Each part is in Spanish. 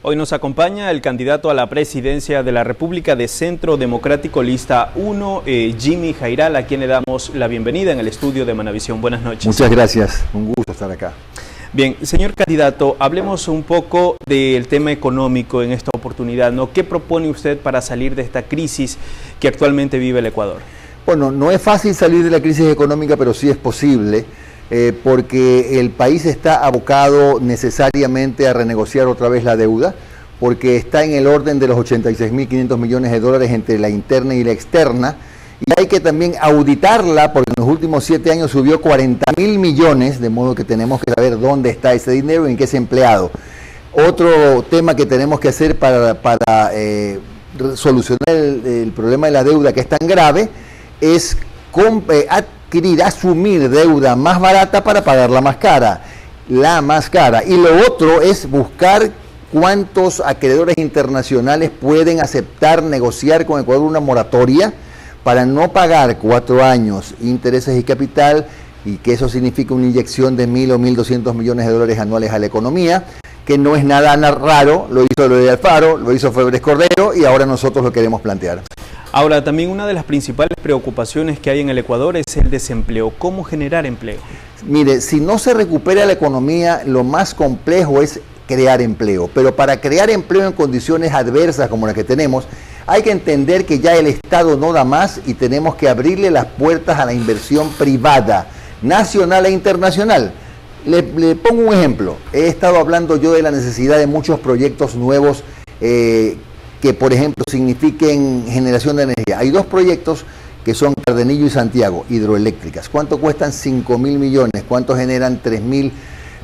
Hoy nos acompaña el candidato a la presidencia de la República de Centro Democrático Lista 1, Jimmy Jairal, a quien le damos la bienvenida en el estudio de Manavisión. Buenas noches. Muchas gracias, un gusto estar acá. Bien, señor candidato, hablemos un poco del tema económico en esta oportunidad, ¿no? ¿Qué propone usted para salir de esta crisis que actualmente vive el Ecuador? Bueno, no es fácil salir de la crisis económica, pero sí es posible, porque el país está abocado necesariamente a renegociar otra vez la deuda, porque está en el orden de los 86.500 millones de dólares entre la interna y la externa, y hay que también auditarla, porque en los últimos 7 años subió 40.000 millones, de modo que tenemos que saber dónde está ese dinero y en qué es empleado. Otro tema que tenemos que hacer para solucionar el problema de la deuda, que es tan grave, es asumir deuda más barata para pagarla más cara, Y lo otro es buscar cuántos acreedores internacionales pueden aceptar negociar con Ecuador una moratoria para no pagar 4 años intereses y capital, y que eso significa una inyección de 1.000 o 1.200 millones de dólares anuales a la economía, que no es nada raro, lo hizo Eloy Alfaro, lo hizo Febres Cordero, y ahora nosotros lo queremos plantear. Ahora, también una de las principales preocupaciones que hay en el Ecuador es el desempleo. ¿Cómo generar empleo? Mire, si no se recupera la economía, lo más complejo es crear empleo. Pero para crear empleo en condiciones adversas como las que tenemos, hay que entender que ya el Estado no da más y tenemos que abrirle las puertas a la inversión privada, nacional e internacional. Le pongo un ejemplo. He estado hablando yo de la necesidad de muchos proyectos nuevos que, por ejemplo, signifiquen generación de energía. Hay 2 proyectos que son Cardenillo y Santiago, hidroeléctricas. ¿Cuánto cuestan? 5.000 millones. ¿Cuánto generan? 3.000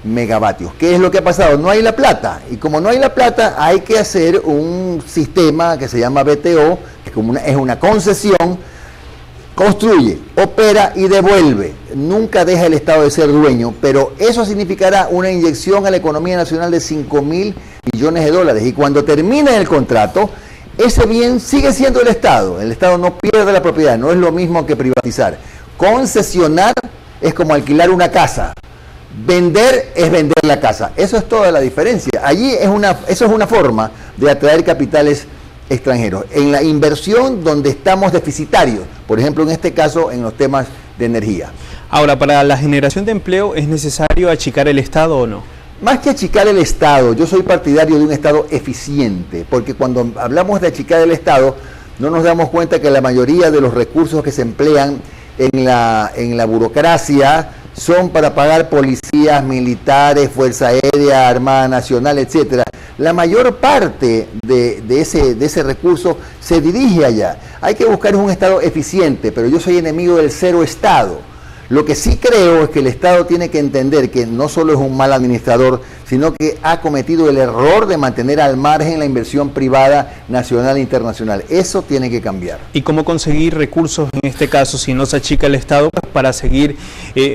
megavatios. ¿Qué es lo que ha pasado? No hay la plata. Y como no hay la plata, hay que hacer un sistema que se llama BTO, que es una concesión. Construye, opera y devuelve. Nunca deja el Estado de ser dueño, pero eso significará una inyección a la economía nacional de 5.000 millones de dólares. Y cuando termine el contrato, ese bien sigue siendo el Estado. El Estado no pierde la propiedad, no es lo mismo que privatizar. Concesionar es como alquilar una casa. Vender es vender la casa. Eso es toda la diferencia. Eso es una forma de atraer capitales extranjeros. En la inversión donde estamos deficitarios, por ejemplo, en este caso, en los temas de energía. Ahora, para la generación de empleo, ¿es necesario achicar el Estado o no? Más que achicar el Estado, yo soy partidario de un Estado eficiente, porque cuando hablamos de achicar el Estado, no nos damos cuenta que la mayoría de los recursos que se emplean en la burocracia son para pagar policías, militares, Fuerza Aérea, Armada Nacional, etcétera. La mayor parte de ese recurso se dirige allá. Hay que buscar un Estado eficiente, pero yo soy enemigo del cero Estado. Lo que sí creo es que el Estado tiene que entender que no solo es un mal administrador, sino que ha cometido el error de mantener al margen la inversión privada nacional e internacional. Eso tiene que cambiar. ¿Y cómo conseguir recursos en este caso, si no se achica el Estado, para seguir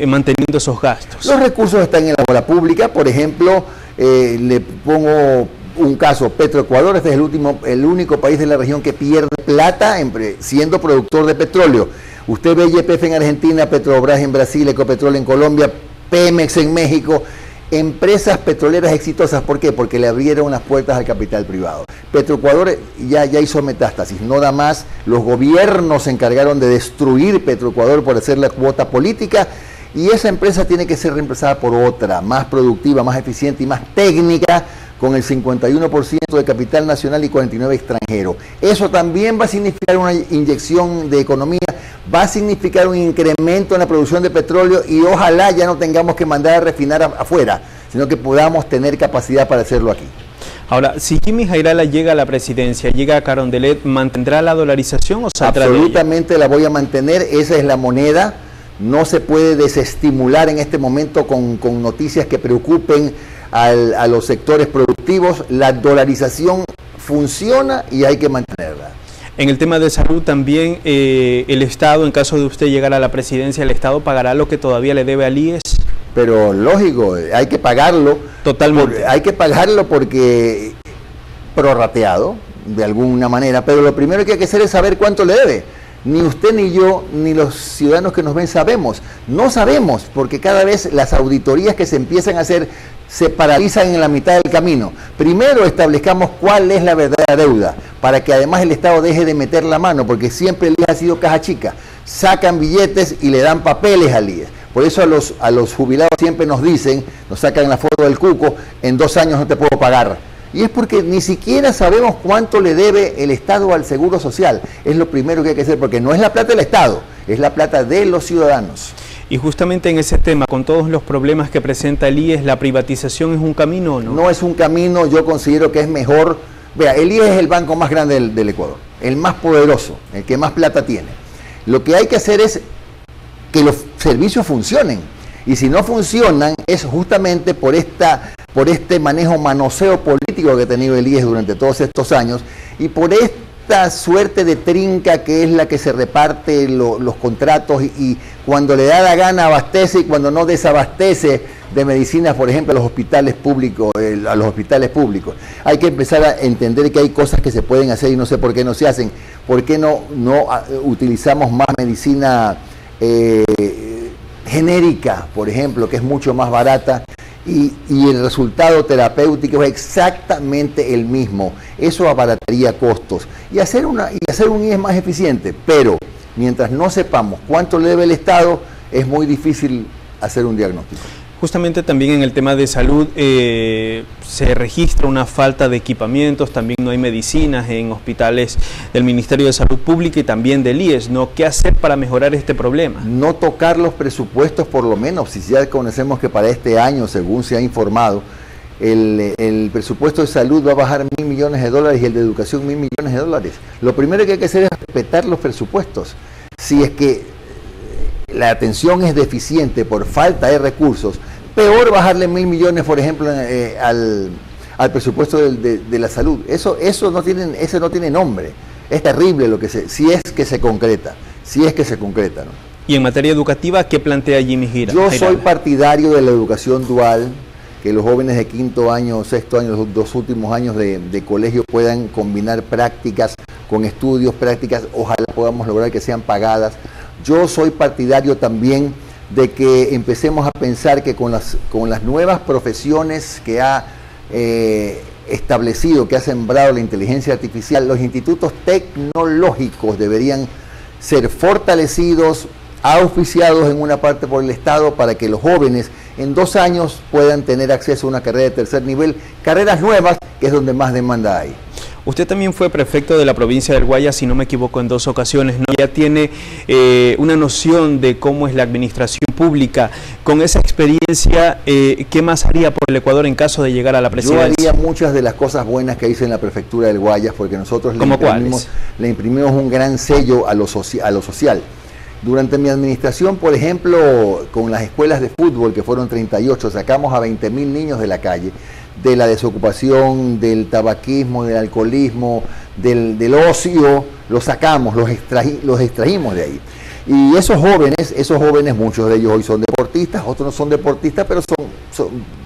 manteniendo esos gastos? Los recursos están en la obra pública. Por ejemplo, le pongo un caso, Petroecuador. Este es el único país de la región que pierde plata siendo productor de petróleo. Usted ve YPF en Argentina, Petrobras en Brasil, Ecopetrol en Colombia, Pemex en México, empresas petroleras exitosas. ¿Por qué? Porque le abrieron las puertas al capital privado. Petroecuador ya hizo metástasis, no da más. Los gobiernos se encargaron de destruir Petroecuador por hacer la cuota política, y esa empresa tiene que ser reemplazada por otra, más productiva, más eficiente y más técnica, con el 51% de capital nacional y 49% extranjero. Eso también va a significar una inyección de economía, va a significar un incremento en la producción de petróleo, y ojalá ya no tengamos que mandar a refinar afuera, sino que podamos tener capacidad para hacerlo aquí. Ahora, si Jimmy Jairal llega a la presidencia, llega a Carondelet, ¿mantendrá la dolarización o saldrá de ella? Absolutamente la voy a mantener, esa es la moneda. No se puede desestimular en este momento con noticias que preocupen a los sectores productivos. La dolarización funciona y hay que mantenerla. En el tema de salud también, el Estado, en caso de usted llegar a la presidencia, el Estado pagará lo que todavía le debe al IES. Pero lógico, hay que pagarlo. Totalmente. Hay que pagarlo porque prorrateado, de alguna manera, pero lo primero que hay que hacer es saber cuánto le debe. Ni usted, ni yo, ni los ciudadanos que nos ven sabemos. No sabemos, porque cada vez las auditorías que se empiezan a hacer se paralizan en la mitad del camino. Primero establezcamos cuál es la verdadera deuda, para que además el Estado deje de meter la mano, porque siempre el IES ha sido caja chica. Sacan billetes y le dan papeles al IES. Por eso a los jubilados siempre nos dicen, nos sacan la foto del cuco, en 2 años no te puedo pagar. Y es porque ni siquiera sabemos cuánto le debe el Estado al Seguro Social. Es lo primero que hay que hacer, porque no es la plata del Estado, es la plata de los ciudadanos. Y justamente en ese tema, con todos los problemas que presenta el IES, ¿la privatización es un camino o no? No es un camino, yo considero que es mejor. Vea, el IES es el banco más grande del Ecuador, el más poderoso, el que más plata tiene. Lo que hay que hacer es que los servicios funcionen. Y si no funcionan, es justamente por este manoseo político que ha tenido el IES durante todos estos años y por esta suerte de trinca que es la que se reparte los contratos y cuando le da la gana abastece y cuando no desabastece de medicinas, por ejemplo, a los hospitales públicos. Hay que empezar a entender que hay cosas que se pueden hacer y no sé por qué no se hacen. ¿Por qué no utilizamos más medicina genérica, por ejemplo, que es mucho más barata y el resultado terapéutico es exactamente el mismo? Eso abarataría costos y hacer un IES más eficiente, pero mientras no sepamos cuánto le debe el Estado, es muy difícil hacer un diagnóstico. Justamente también en el tema de salud se registra una falta de equipamientos, también no hay medicinas en hospitales del Ministerio de Salud Pública y también del IES, ¿no? ¿Qué hacer para mejorar este problema? No tocar los presupuestos por lo menos, si ya conocemos que para este año, según se ha informado, el presupuesto de salud va a bajar $1.000 millones y el de educación $1.000 millones. Lo primero que hay que hacer es respetar los presupuestos. Si es que la atención es deficiente por falta de recursos, peor bajarle $1.000 millones, por ejemplo, al presupuesto de la salud. Eso no tiene nombre. Es terrible si es que se concreta, ¿no? Y en materia educativa, ¿qué plantea Jimmy Gira? Yo soy partidario de la educación dual, que los jóvenes de 5º año, 6º año, los 2 últimos años de colegio puedan combinar prácticas con estudios, ojalá podamos lograr que sean pagadas. Yo soy partidario también de que empecemos a pensar que con las nuevas profesiones que ha establecido, que ha sembrado la inteligencia artificial, los institutos tecnológicos deberían ser fortalecidos, auspiciados en una parte por el Estado para que los jóvenes en 2 años puedan tener acceso a una carrera de 3er nivel, carreras nuevas, que es donde más demanda hay. Usted también fue prefecto de la provincia del Guayas, si no me equivoco, en 2 ocasiones, ¿no? Ya tiene una noción de cómo es la administración pública. Con esa experiencia, ¿qué más haría por el Ecuador en caso de llegar a la presidencia? Yo haría muchas de las cosas buenas que hice en la prefectura del Guayas, porque nosotros le imprimimos un gran sello a lo social. Durante mi administración, por ejemplo, con las escuelas de fútbol, que fueron 38, sacamos a 20.000 niños de la calle, de la desocupación, del tabaquismo, del alcoholismo, del ocio, los sacamos, los extrajimos de ahí. Y esos jóvenes, muchos de ellos hoy son deportistas, otros no son deportistas, pero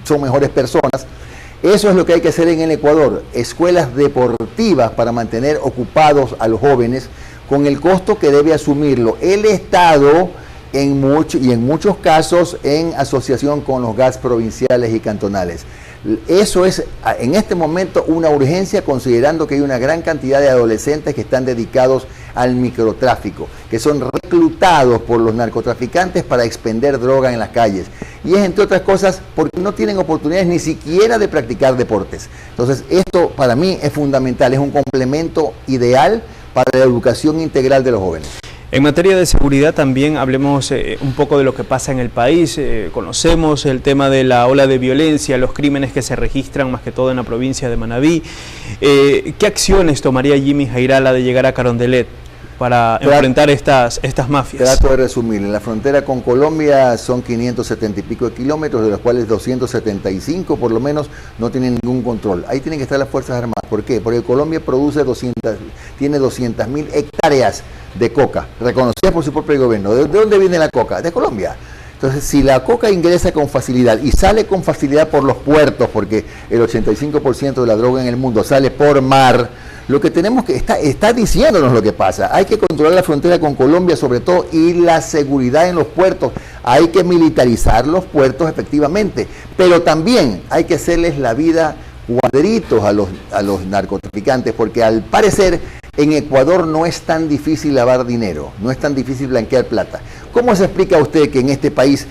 son mejores personas. Eso es lo que hay que hacer en el Ecuador, escuelas deportivas para mantener ocupados a los jóvenes, con el costo que debe asumirlo el Estado en muchos casos en asociación con los GATS provinciales y cantonales. Eso es en este momento una urgencia, considerando que hay una gran cantidad de adolescentes que están dedicados al microtráfico, que son reclutados por los narcotraficantes para expender droga en las calles. Y es, entre otras cosas, porque no tienen oportunidades ni siquiera de practicar deportes. Entonces, esto para mí es fundamental, es un complemento ideal para la educación integral de los jóvenes. En materia de seguridad también hablemos un poco de lo que pasa en el país. Conocemos el tema de la ola de violencia, los crímenes que se registran más que todo en la provincia de Manabí. ¿Qué acciones tomaría Jimmy Jairala de llegar a Carondelet para enfrentar estas mafias? Trato de resumir. En la frontera con Colombia son 570 y pico de kilómetros, de los cuales 275 por lo menos no tienen ningún control. Ahí tienen que estar las Fuerzas Armadas. ¿Por qué? Porque Colombia tiene 200.000 hectáreas de coca, reconocidas por su propio gobierno. ¿De dónde viene la coca? De Colombia. Entonces, si la coca ingresa con facilidad y sale con facilidad por los puertos, porque el 85% de la droga en el mundo sale por mar, lo que tenemos que está diciéndonos lo que pasa. Hay que controlar la frontera con Colombia sobre todo y la seguridad en los puertos. Hay que militarizar los puertos efectivamente, pero también hay que hacerles la vida cuadritos a los narcotraficantes, porque al parecer en Ecuador no es tan difícil lavar dinero, no es tan difícil blanquear plata. ¿Cómo se explica a usted que en este país,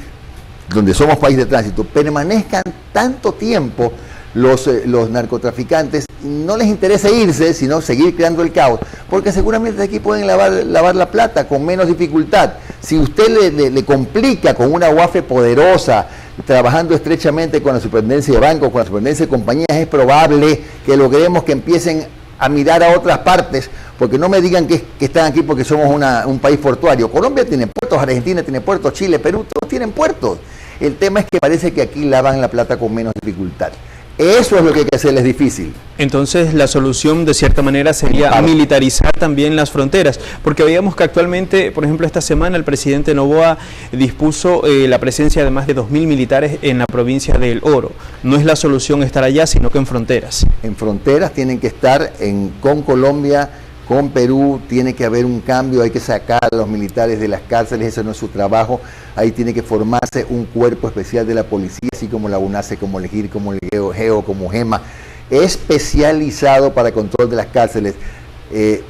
donde somos país de tránsito, permanezcan tanto tiempo los narcotraficantes? No les interesa irse, sino seguir creando el caos, porque seguramente aquí pueden lavar la plata con menos dificultad. Si usted le complica con una UAFE poderosa, trabajando estrechamente con la superintendencia de bancos, con la superintendencia de compañías, es probable que logremos que empiecen a mirar a otras partes, porque no me digan que están aquí porque somos un país portuario. Colombia tiene puertos, Argentina tiene puertos, Chile, Perú, todos tienen puertos. El tema es que parece que aquí lavan la plata con menos dificultad. Eso es lo que hay que hacerles difícil. Entonces la solución de cierta manera sería militarizar también las fronteras, porque veíamos que actualmente, por ejemplo, esta semana el presidente Noboa dispuso la presencia de más de 2.000 militares en la provincia del Oro. No es la solución estar allá, sino que en fronteras. En fronteras tienen que estar con Colombia, con Perú, tiene que haber un cambio, hay que sacar a los militares de las cárceles, ese no es su trabajo, ahí tiene que formarse un cuerpo especial de la policía, así como la UNACE, como el GIR, como el GEO, como GEMA, especializado para control de las cárceles,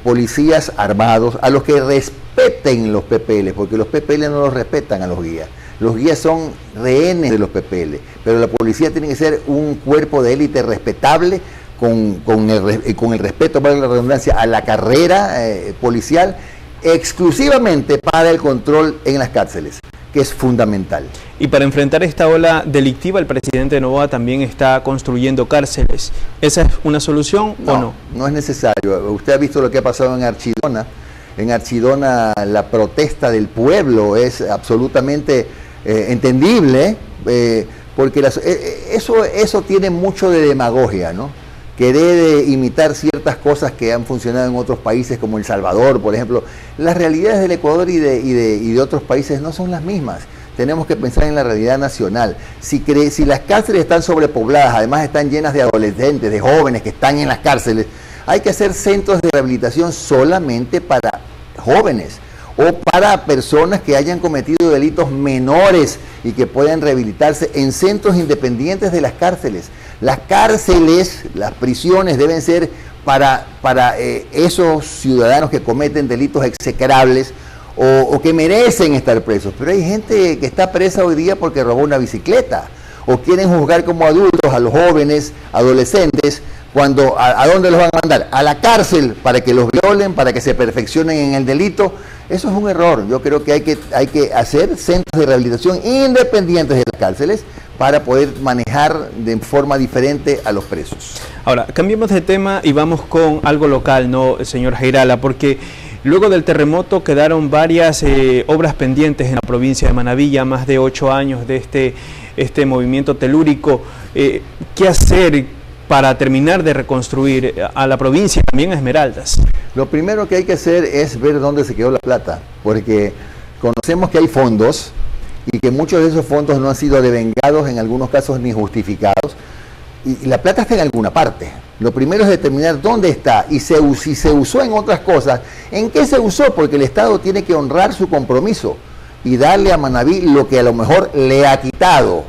policías armados, a los que respeten los PPL, porque los PPL no los respetan a los guías son rehenes de los PPL, pero la policía tiene que ser un cuerpo de élite respetable, con el respeto, para la redundancia, a la carrera policial, exclusivamente para el control en las cárceles, que es fundamental. Y para enfrentar esta ola delictiva, el presidente Noboa también está construyendo cárceles. ¿Esa es una solución o no? No es necesario. Usted ha visto lo que ha pasado en Archidona. En Archidona la protesta del pueblo es absolutamente entendible, porque eso tiene mucho de demagogia, ¿no? Querer imitar ciertas cosas que han funcionado en otros países como El Salvador, por ejemplo. Las realidades del Ecuador y de otros países no son las mismas. Tenemos que pensar en la realidad nacional. Si las cárceles están sobrepobladas, además están llenas de adolescentes, de jóvenes que están en las cárceles, hay que hacer centros de rehabilitación solamente para jóvenes o para personas que hayan cometido delitos menores y que puedan rehabilitarse en centros independientes de las cárceles. Las cárceles, las prisiones deben ser para esos ciudadanos que cometen delitos execrables o que merecen estar presos. Pero hay gente que está presa hoy día porque robó una bicicleta, o quieren juzgar como adultos a los jóvenes, adolescentes, cuando ¿a dónde los van a mandar? A la cárcel para que los violen, para que se perfeccionen en el delito. Eso es un error. Yo creo que hay que hacer centros de rehabilitación independientes de las cárceles para poder manejar de forma diferente a los presos. Ahora, cambiemos de tema y vamos con algo local, ¿no, señor Jairala? Porque luego del terremoto quedaron varias obras pendientes en la provincia de Manabí, ya más de 8 años de este movimiento telúrico. ¿Qué hacer para terminar de reconstruir a la provincia y también a Esmeraldas? Lo primero que hay que hacer es ver dónde se quedó la plata, porque conocemos que hay fondos y que muchos de esos fondos no han sido devengados, en algunos casos ni justificados, y la plata está en alguna parte. Lo primero es determinar dónde está y si se usó en otras cosas, ¿en qué se usó? Porque el Estado tiene que honrar su compromiso y darle a Manabí lo que a lo mejor le ha quitado.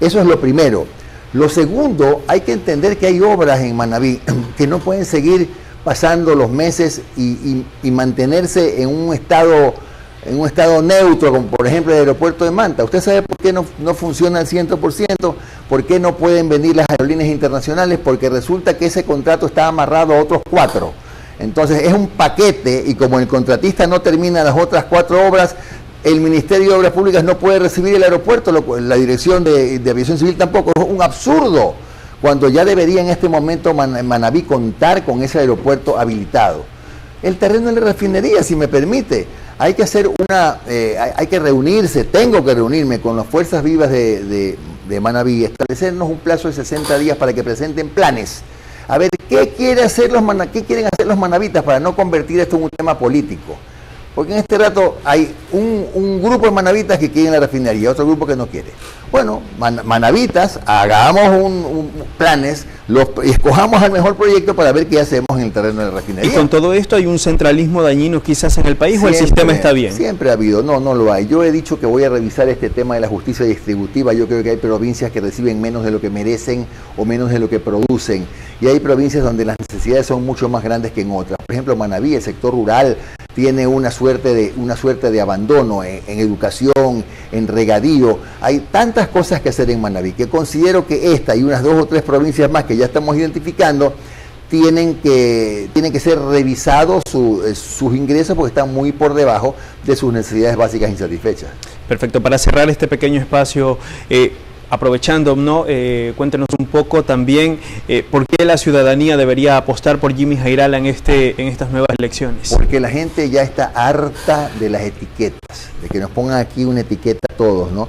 Eso es lo primero. Lo segundo, hay que entender que hay obras en Manabí que no pueden seguir pasando los meses y mantenerse en un estado neutro, como por ejemplo el aeropuerto de Manta. ¿Usted sabe por qué no funciona al 100%? ¿Por qué no pueden venir las aerolíneas internacionales? Porque resulta que ese contrato está amarrado a otros 4. Entonces es un paquete, y como el contratista no termina las otras 4 obras, el Ministerio de Obras Públicas no puede recibir el aeropuerto, la Dirección de Aviación Civil tampoco. Es un absurdo, cuando ya debería en este momento Manabí contar con ese aeropuerto habilitado. El terreno de la refinería, si me permite, hay que hacer hay que reunirse, tengo que reunirme con las fuerzas vivas de Manabí, establecernos un plazo de 60 días para que presenten planes. A ver, ¿qué quieren hacer los manavitas para no convertir esto en un tema político? Porque en este rato hay un grupo de manavitas que quieren la refinería, otro grupo que no quiere. Bueno, manavitas, hagamos planes, escojamos el mejor proyecto para ver qué hacemos en el terreno de la refinería. ¿Y con todo esto hay un centralismo dañino quizás en el país o el sistema está bien? Siempre ha habido, no lo hay. Yo he dicho que voy a revisar este tema de la justicia distributiva. Yo creo que hay provincias que reciben menos de lo que merecen o menos de lo que producen. Y hay provincias donde las necesidades son mucho más grandes que en otras. Por ejemplo, Manabí, el sector rural, tiene una suerte de abandono en educación, en regadío. Hay tantas cosas que hacer en Manabí que considero que esta y unas 2 o 3 provincias más que ya estamos identificando tienen que ser revisados sus ingresos porque están muy por debajo de sus necesidades básicas insatisfechas. Perfecto. Para cerrar este pequeño espacio, aprovechando, ¿no? Cuéntenos un poco también por qué la ciudadanía debería apostar por Jimmy Jairala en estas nuevas elecciones. Porque la gente ya está harta de las etiquetas, de que nos pongan aquí una etiqueta a todos, ¿no?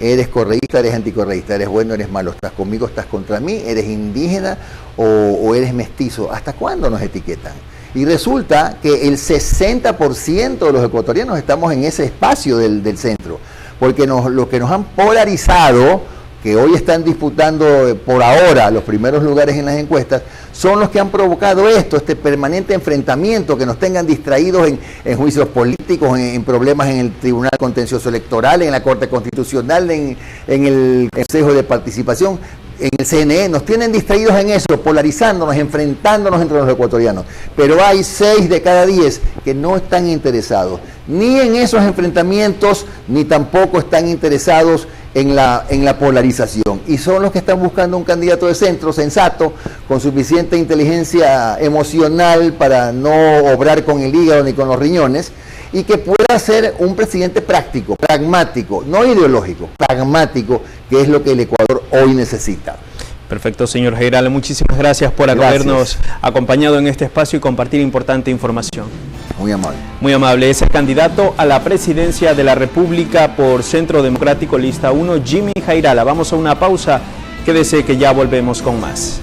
Eres correísta, eres anticorreísta, eres bueno, eres malo, estás conmigo, estás contra mí, eres indígena o eres mestizo. ¿Hasta cuándo nos etiquetan? Y resulta que el 60% de los ecuatorianos estamos en ese espacio del centro, porque lo que nos han polarizado, que hoy están disputando por ahora los primeros lugares en las encuestas, son los que han provocado este permanente enfrentamiento, que nos tengan distraídos en juicios políticos, en problemas en el Tribunal Contencioso Electoral, en la Corte Constitucional, en el Consejo de Participación, en el CNE, nos tienen distraídos en eso, polarizándonos, enfrentándonos entre los ecuatorianos. Pero hay 6 de cada 10 que no están interesados ni en esos enfrentamientos, ni tampoco están interesados en la polarización. Y son los que están buscando un candidato de centro, sensato, con suficiente inteligencia emocional para no obrar con el hígado ni con los riñones, y que pueda ser un presidente práctico, pragmático, no ideológico, pragmático, que es lo que el Ecuador hoy necesita. Perfecto, señor Jairala. Muchísimas gracias por habernos acompañado en este espacio y compartir importante información. Muy amable. Muy amable. Es el candidato a la presidencia de la República por Centro Democrático Lista 1, Jimmy Jairala. Vamos a una pausa. Quédese que ya volvemos con más.